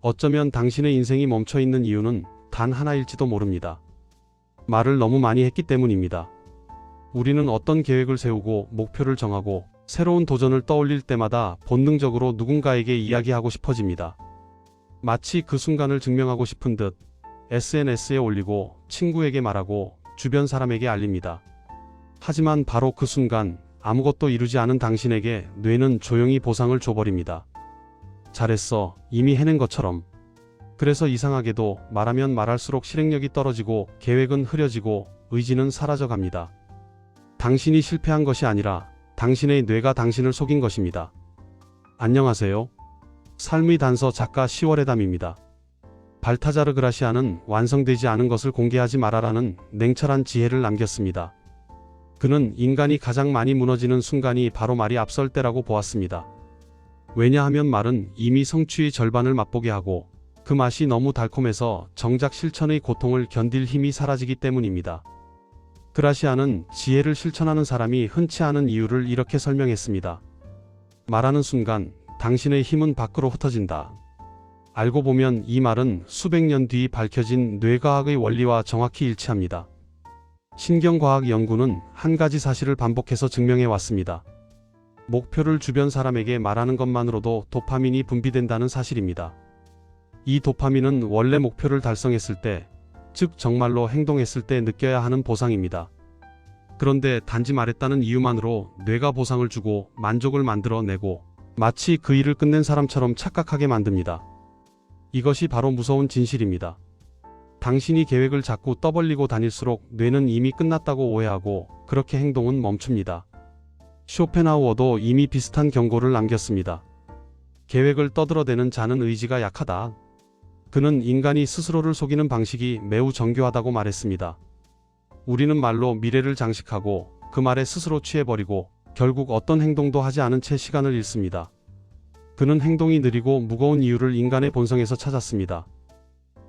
어쩌면 당신의 인생이 멈춰 있는 이유는 단 하나일지도 모릅니다. 말을 너무 많이 했기 때문입니다. 우리는 어떤 계획을 세우고 목표를 정하고 새로운 도전을 떠올릴 때마다 본능적으로 누군가에게 이야기하고 싶어집니다. 마치 그 순간을 증명하고 싶은 듯 SNS에 올리고 친구에게 말하고 주변 사람에게 알립니다. 하지만 바로 그 순간 아무것도 이루지 않은 당신에게 뇌는 조용히 보상을 줘버립니다. 잘했어, 이미 해낸 것처럼. 그래서 이상하게도 말하면 말할수록 실행력이 떨어지고 계획은 흐려지고 의지는 사라져갑니다. 당신이 실패한 것이 아니라 당신의 뇌가 당신을 속인 것입니다. 안녕하세요. 삶의 단서 작가 10월의 담입니다. 발타자르 그라시아는 완성되지 않은 것을 공개하지 말아라는 냉철한 지혜를 남겼습니다. 그는 인간이 가장 많이 무너지는 순간이 바로 말이 앞설 때라고 보았습니다. 왜냐하면 말은 이미 성취의 절반을 맛보게 하고 그 맛이 너무 달콤해서 정작 실천의 고통을 견딜 힘이 사라지기 때문입니다. 그라시아는 지혜를 실천하는 사람이 흔치 않은 이유를 이렇게 설명했습니다. 말하는 순간 당신의 힘은 밖으로 흩어진다. 알고 보면 이 말은 수백 년 뒤 밝혀진 뇌과학의 원리와 정확히 일치합니다. 신경과학 연구는 한 가지 사실을 반복해서 증명해 왔습니다. 목표를 주변 사람에게 말하는 것만으로도 도파민이 분비된다는 사실입니다. 이 도파민은 원래 목표를 달성했을 때, 즉 정말로 행동했을 때 느껴야 하는 보상입니다. 그런데 단지 말했다는 이유만으로 뇌가 보상을 주고 만족을 만들어내고 마치 그 일을 끝낸 사람처럼 착각하게 만듭니다. 이것이 바로 무서운 진실입니다. 당신이 계획을 자꾸 떠벌리고 다닐수록 뇌는 이미 끝났다고 오해하고 그렇게 행동은 멈춥니다. 쇼펜하우어도 이미 비슷한 경고를 남겼습니다. 계획을 떠들어대는 자는 의지가 약하다. 그는 인간이 스스로를 속이는 방식이 매우 정교하다고 말했습니다. 우리는 말로 미래를 장식하고 그 말에 스스로 취해버리고 결국 어떤 행동도 하지 않은 채 시간을 잃습니다. 그는 행동이 느리고 무거운 이유를 인간의 본성에서 찾았습니다.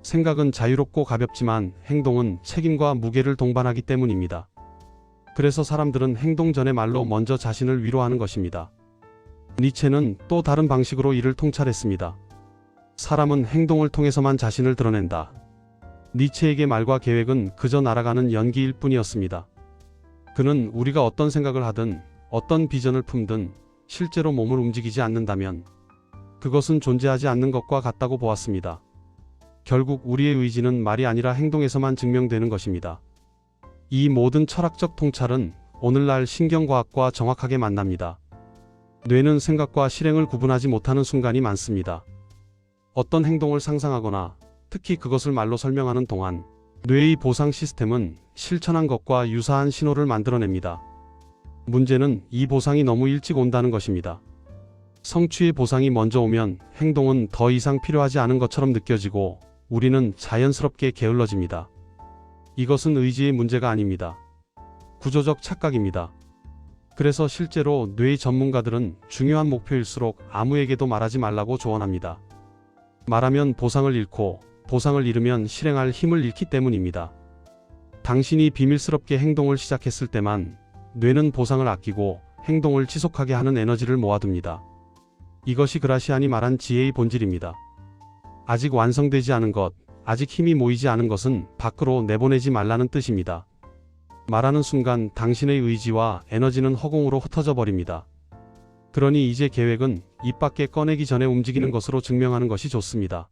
생각은 자유롭고 가볍지만 행동은 책임과 무게를 동반하기 때문입니다. 그래서 사람들은 행동 전에 말로 먼저 자신을 위로하는 것입니다. 니체는 또 다른 방식으로 이를 통찰했습니다. 사람은 행동을 통해서만 자신을 드러낸다. 니체에게 말과 계획은 그저 날아가는 연기일 뿐이었습니다. 그는 우리가 어떤 생각을 하든 어떤 비전을 품든 실제로 몸을 움직이지 않는다면 그것은 존재하지 않는 것과 같다고 보았습니다. 결국 우리의 의지는 말이 아니라 행동에서만 증명되는 것입니다. 이 모든 철학적 통찰은 오늘날 신경과학과 정확하게 만납니다. 뇌는 생각과 실행을 구분하지 못하는 순간이 많습니다. 어떤 행동을 상상하거나 특히 그것을 말로 설명하는 동안 뇌의 보상 시스템은 실천한 것과 유사한 신호를 만들어냅니다. 문제는 이 보상이 너무 일찍 온다는 것입니다. 성취의 보상이 먼저 오면 행동은 더 이상 필요하지 않은 것처럼 느껴지고 우리는 자연스럽게 게을러집니다. 이것은 의지의 문제가 아닙니다. 구조적 착각입니다. 그래서 실제로 뇌 전문가들은 중요한 목표일수록 아무에게도 말하지 말라고 조언합니다. 말하면 보상을 잃고 보상을 잃으면 실행할 힘을 잃기 때문입니다. 당신이 비밀스럽게 행동을 시작했을 때만 뇌는 보상을 아끼고 행동을 지속하게 하는 에너지를 모아둡니다. 이것이 그라시안이 말한 지혜의 본질입니다. 아직 완성되지 않은 것, 아직 힘이 모이지 않은 것은 밖으로 내보내지 말라는 뜻입니다. 말하는 순간 당신의 의지와 에너지는 허공으로 흩어져 버립니다. 그러니 이제 계획은 입 밖에 꺼내기 전에 움직이는 것으로 증명하는 것이 좋습니다.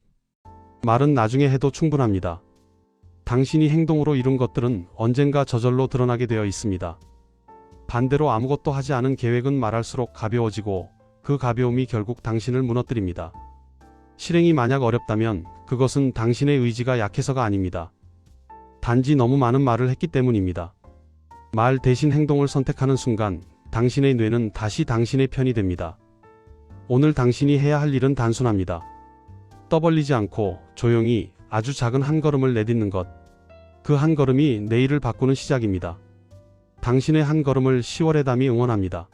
말은 나중에 해도 충분합니다. 당신이 행동으로 이룬 것들은 언젠가 저절로 드러나게 되어 있습니다. 반대로 아무것도 하지 않은 계획은 말할수록 가벼워지고 그 가벼움이 결국 당신을 무너뜨립니다. 실행이 만약 어렵다면 그것은 당신의 의지가 약해서가 아닙니다. 단지 너무 많은 말을 했기 때문입니다. 말 대신 행동을 선택하는 순간 당신의 뇌는 다시 당신의 편이 됩니다. 오늘 당신이 해야 할 일은 단순합니다. 떠벌리지 않고 조용히 아주 작은 한 걸음을 내딛는 것. 그 한 걸음이 내일을 바꾸는 시작입니다. 당신의 한 걸음을 10월의 담이 응원합니다.